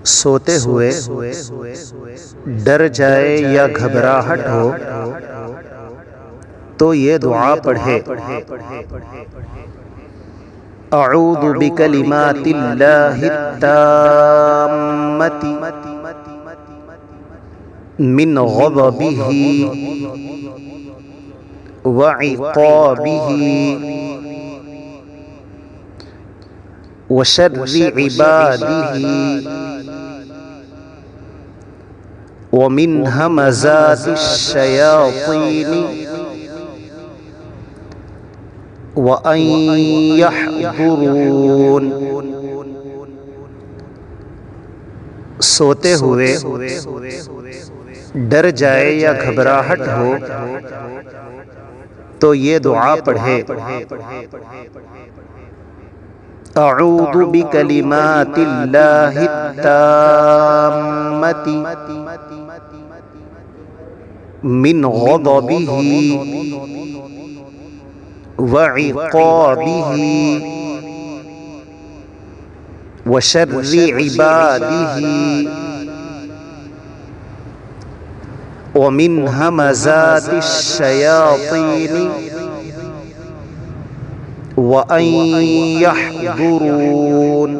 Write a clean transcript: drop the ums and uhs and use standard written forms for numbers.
سوتے ہوئے ڈر جائے یا گھبراہٹ ہو تو یہ دعا پڑھے، اعوذ بکلمات اللہ التامۃ من غضبہ وعقابہ وشر عبادہ ومن ہمزات الشیاطین وَأَن يَحْضُرُونَ۔ سوتے ہوئے ڈر جائے یا گھبراہٹ ہو تو یہ دعا پڑھے، اعوذ بکلمات اللہ التامۃ من غضبہ وعقابہ وشر عبادہ ومن ہمزات الشیاطین وأن يحضرون۔